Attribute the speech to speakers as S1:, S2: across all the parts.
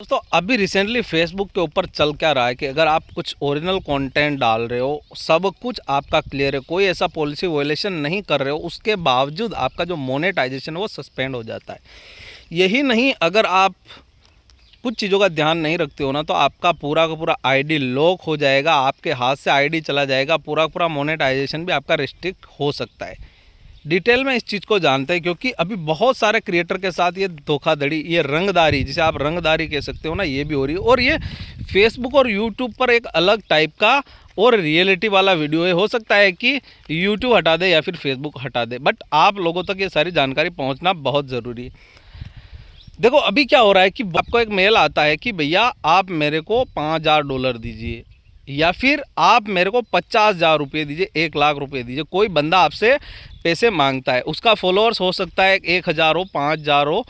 S1: दोस्तों अभी recently Facebook के ऊपर चल क्या रहा है कि अगर आप कुछ ओरिजिनल कंटेंट डाल रहे हो, सब कुछ आपका क्लियर है, कोई ऐसा पॉलिसी वायलेशन नहीं कर रहे हो, उसके बावजूद आपका जो मोनेटाइजेशन है वो सस्पेंड हो जाता है। यही नहीं, अगर आप कुछ चीज़ों का ध्यान नहीं रखते हो ना, तो आपका पूरा का पूरा आईडी लॉक हो जाएगा, आपके हाथ से आईडी चला जाएगा, पूरा का पूरा मोनेटाइजेशन भी आपका रिस्ट्रिक्ट हो सकता है। डिटेल में इस चीज़ को जानते हैं, क्योंकि अभी बहुत सारे क्रिएटर के साथ ये धोखाधड़ी, ये रंगदारी, जिसे आप रंगदारी कह सकते हो ना, ये भी हो रही है। और ये फेसबुक और यूट्यूब पर एक अलग टाइप का और रियलिटी वाला वीडियो है। हो सकता है कि यूट्यूब हटा दे या फिर फेसबुक हटा दे, बट आप लोगों तक ये सारी जानकारी पहुंचना बहुत ज़रूरी है। देखो अभी क्या हो रहा है कि आपको एक मेल आता है कि भैया आप मेरे को $5000 दीजिए, या फिर आप मेरे को 50,000 रुपये दीजिए, 1,00,000 रुपये दीजिए। कोई बंदा आपसे पैसे मांगता है, उसका फॉलोअर्स हो सकता है 1,000 हो, 5,000 हो।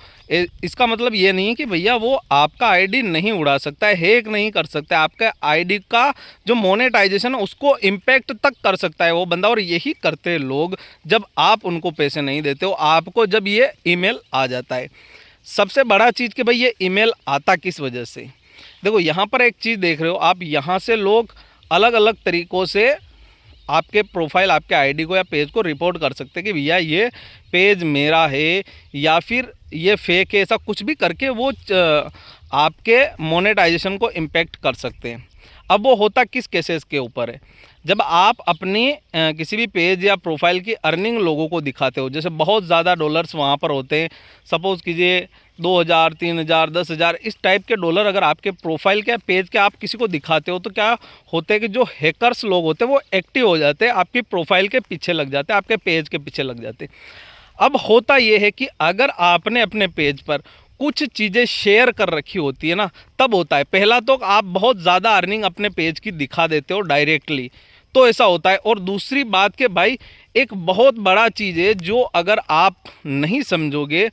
S1: इसका मतलब ये नहीं है कि भैया वो आपका आईडी नहीं उड़ा सकता है, हैक नहीं कर सकता है, आपका आईडी का जो मोनेटाइजेशन है उसको इम्पैक्ट तक कर सकता है वो बंदा। और यही करते हैं लोग, जब आप उनको पैसे नहीं देते हो, आपको जब ये ईमेल आ जाता है। सबसे बड़ा चीज़ कि भाई ये ईमेल आता किस वजह से। देखो यहाँ पर एक चीज़ देख रहे हो आप, यहाँ से लोग अलग अलग तरीक़ों से आपके प्रोफाइल, आपके आईडी को या पेज को रिपोर्ट कर सकते हैं कि भैया ये पेज मेरा है या फिर ये फेक है, ऐसा कुछ भी करके वो आपके मोनेटाइजेशन को इम्पेक्ट कर सकते हैं। अब वो होता किस केसेस के ऊपर है, जब आप अपनी किसी भी पेज या प्रोफाइल की अर्निंग लोगों को दिखाते हो, जैसे बहुत ज़्यादा डॉलर्स वहाँ पर होते हैं, सपोज़ कीजिए 2,000, 3,000, 10,000, इस टाइप के डॉलर अगर आपके प्रोफाइल के पेज के आप किसी को दिखाते हो, तो क्या होते हैं कि जो हैकर्स लोग होते हैं वो एक्टिव हो जाते हैं, आपकी प्रोफाइल के पीछे लग जाते हैं, आपके पेज के पीछे लग जाते हैं। अब होता ये है कि अगर आपने अपने पेज पर कुछ चीज़ें शेयर कर रखी होती है ना, तब होता है। पहला तो आप बहुत ज़्यादा अर्निंग अपने पेज की दिखा देते हो डायरेक्टली, तो ऐसा होता है। और दूसरी बात कि भाई एक बहुत बड़ा चीज़ है जो अगर आप नहीं समझोगे,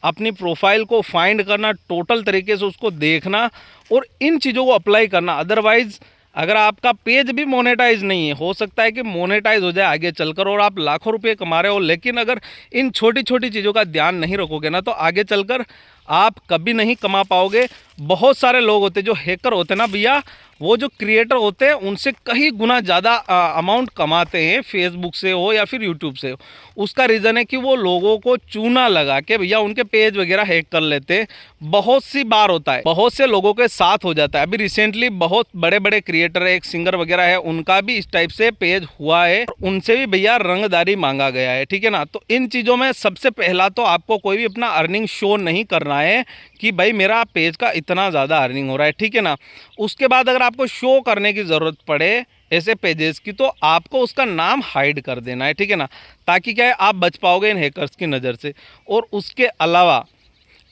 S1: अपनी प्रोफाइल को फाइंड करना, टोटल तरीके से उसको देखना और इन चीज़ों को अप्लाई करना। अदरवाइज़ अगर आपका पेज भी मोनेटाइज नहीं है, हो सकता है कि मोनेटाइज हो जाए आगे चलकर और आप लाखों रुपए कमा रहे हो, लेकिन अगर इन छोटी छोटी चीज़ों का ध्यान नहीं रखोगे ना, तो आगे चलकर आप कभी नहीं कमा पाओगे। बहुत सारे लोग होते हैं जो हैकर होते हैं ना भैया, वो जो क्रिएटर होते हैं उनसे कई गुना ज़्यादा अमाउंट कमाते हैं, फेसबुक से हो या फिर यूट्यूब से हो। उसका रीज़न है कि वो लोगों को चूना लगा के भैया उनके पेज वगैरह हैक कर लेते हैं। बहुत सी बार होता है, बहुत से लोगों के साथ हो जाता है। अभी रिसेंटली बहुत बड़े बड़े क्रिएटर है, एक सिंगर वगैरह है, उनका भी इस टाइप से पेज हुआ है, उनसे भी भैया रंगदारी मांगा गया है, ठीक है ना। तो इन चीज़ों में सबसे पहला तो आपको कोई भी अपना अर्निंग शो नहीं करना है कि भाई मेरा पेज का इतना ज़्यादा अर्निंग हो रहा है, ठीक है ना। उसके बाद अगर आपको शो करने की ज़रूरत पड़े ऐसे पेजेस की, तो आपको उसका नाम हाइड कर देना है, ठीक है ना, ताकि क्या है आप बच पाओगे इन हैकर्स की नज़र से। और उसके अलावा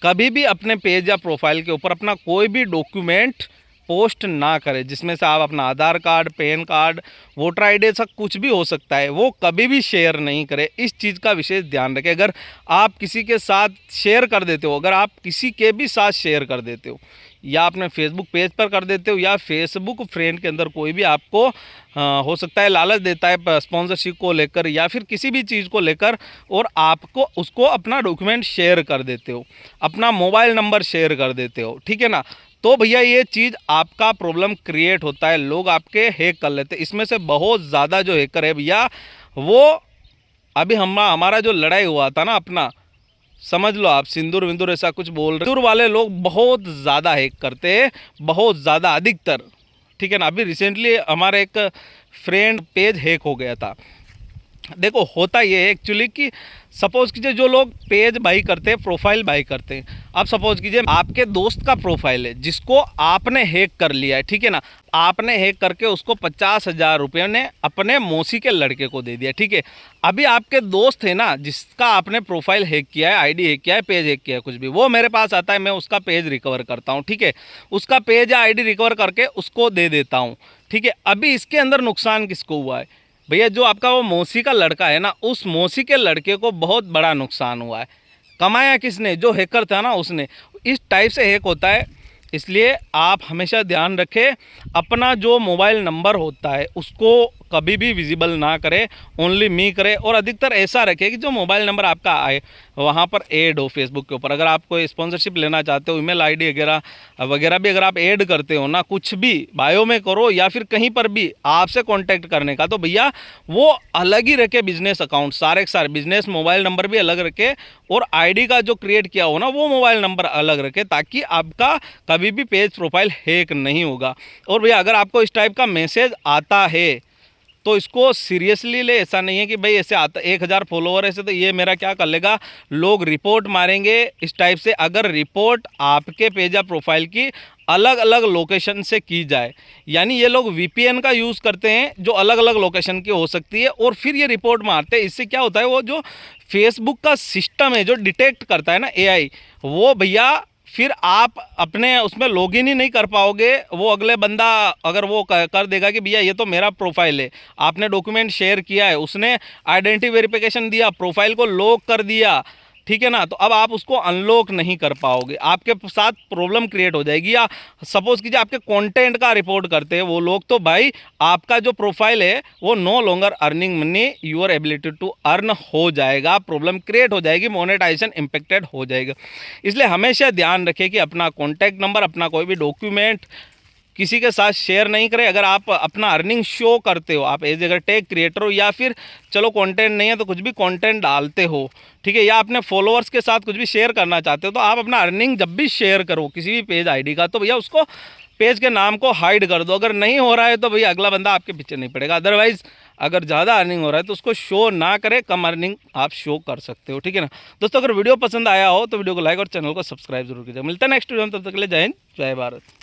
S1: कभी भी अपने पेज या प्रोफाइल के ऊपर अपना कोई भी डॉक्यूमेंट पोस्ट ना करें, जिसमें से आप अपना Aadhaar card, PAN card, voter ID, ऐसा कुछ भी हो सकता है, वो कभी भी शेयर नहीं करें। इस चीज़ का विशेष ध्यान रखें। अगर आप किसी के साथ शेयर कर देते हो, अगर आप किसी के भी साथ शेयर कर देते हो, या अपने फेसबुक पेज पर कर देते हो, या फेसबुक फ्रेंड के अंदर कोई भी आपको हो सकता है लालच देता है स्पॉन्सरशिप को लेकर या फिर किसी भी चीज़ को लेकर, और आपको उसको अपना डॉक्यूमेंट शेयर कर देते हो, अपना मोबाइल नंबर शेयर कर देते हो, ठीक है ना, तो भैया ये चीज़ आपका प्रॉब्लम क्रिएट होता है, लोग आपके हैक कर लेते हैं। इसमें से बहुत ज़्यादा जो हैकर है भैया, वो अभी हमारा जो लड़ाई हुआ था ना अपना, समझ लो आप, सिंदूर विंदूर ऐसा कुछ बोल रहे, सिंदूर वाले लोग बहुत ज़्यादा हैक करते हैं, बहुत ज़्यादा, अधिकतर, ठीक है ना। अभी रिसेंटली हमारे एक फ्रेंड पेज हैक हो गया था। देखो होता ये है एक्चुअली कि सपोज़ कीजिए जो लोग पेज बाई करते हैं, प्रोफाइल बाई करते हैं, अब सपोज़ कीजिए आपके दोस्त का प्रोफाइल है जिसको आपने हैक कर लिया है, ठीक है ना, आपने हैक करके उसको 50,000 रुपये ने अपने मौसी के लड़के को दे दिया, ठीक है। अभी आपके दोस्त है ना जिसका आपने प्रोफाइल हैक किया है, आईडी हैक किया है, पेज हैक किया है, कुछ भी, वो मेरे पास आता है, मैं उसका पेज रिकवर करता हूँ, ठीक है, उसका पेज या आईडी रिकवर करके उसको दे देता हूँ, ठीक है। अभी इसके अंदर नुकसान किसको हुआ है भैया, जो आपका वो मौसी का लड़का है ना, उस मौसी के लड़के को बहुत बड़ा नुकसान हुआ है। कमाया किसने, जो हैकर था ना उसने। इस टाइप से हैक होता है इसलिए आप हमेशा ध्यान रखें, अपना जो मोबाइल नंबर होता है उसको कभी भी विजिबल ना करें, ओनली मी करें। और अधिकतर ऐसा रखें कि जो मोबाइल नंबर आपका आए वहाँ पर ऐड हो फेसबुक के ऊपर। अगर आप कोई स्पॉन्सरशिप लेना चाहते हो, ईमेल आईडी वगैरह वगैरह भी अगर आप ऐड करते हो ना, कुछ भी बायो में करो या फिर कहीं पर भी आपसे कांटेक्ट करने का, तो भैया वो अलग ही रखे। बिजनेस अकाउंट सारे के सारे बिजनेस मोबाइल नंबर भी अलग रखे और आईडी का जो क्रिएट किया हो ना वो मोबाइल नंबर अलग रखे, ताकि आपका कभी भी पेज प्रोफाइल हैक नहीं होगा। और भैया अगर आपको इस टाइप का मैसेज आता है तो इसको सीरियसली ले। ऐसा नहीं है कि भाई ऐसे आता 1000 फॉलोवर ऐसे तो ये मेरा क्या कर लेगा, लोग रिपोर्ट मारेंगे इस टाइप से। अगर रिपोर्ट आपके पेज या प्रोफाइल की अलग अलग लोकेशन से की जाए, यानी ये लोग वीपीएन का यूज़ करते हैं जो अलग अलग लोकेशन की हो सकती है, और फिर ये रिपोर्ट मारते हैं। इससे क्या होता है, वो जो फेसबुक का सिस्टम है जो डिटेक्ट करता है ना एआई, वो भैया फिर आप अपने उसमें लॉगिन ही नहीं कर पाओगे। वो अगले बंदा अगर वो कर देगा कि भैया ये तो मेरा प्रोफाइल है, आपने डॉक्यूमेंट शेयर किया है, उसने आइडेंटिटी वेरिफिकेशन दिया, प्रोफाइल को लॉक कर दिया, ठीक है ना, तो अब आप उसको अनलॉक नहीं कर पाओगे, आपके साथ प्रॉब्लम क्रिएट हो जाएगी। या सपोज कीजिए आपके कंटेंट का रिपोर्ट करते हैं वो लोग, तो भाई आपका जो प्रोफाइल है वो no longer earning money, your ability to earn हो जाएगा, प्रॉब्लम क्रिएट हो जाएगी, मोनेटाइजेशन इम्पेक्टेड हो जाएगा। इसलिए हमेशा ध्यान रखें कि अपना कॉन्टैक्ट नंबर, अपना कोई भी डॉक्यूमेंट किसी के साथ शेयर नहीं करें। अगर आप अपना अर्निंग शो करते हो, आप एज अगर टेक क्रिएटर हो, या फिर चलो कंटेंट नहीं है तो कुछ भी कंटेंट डालते हो, ठीक है, या अपने फॉलोअर्स के साथ कुछ भी शेयर करना चाहते हो, तो आप अपना अर्निंग जब भी शेयर करो किसी भी पेज आईडी का, तो भैया उसको पेज के नाम को हाइड कर दो। अगर नहीं हो रहा है तो भैया अगला बंदा आपके पीछे नहीं पड़ेगा। अदरवाइज अगर ज़्यादा अर्निंग हो रहा है तो उसको शो ना करें, कम अर्निंग आप शो कर सकते हो, ठीक है ना। दोस्तों अगर वीडियो पसंद आया हो तो वीडियो को लाइक और चैनल को सब्सक्राइब जरूर कीजिए। मिलते हैं नेक्स्ट वीडियो में, तब तक के लिए जय हिंद जय भारत।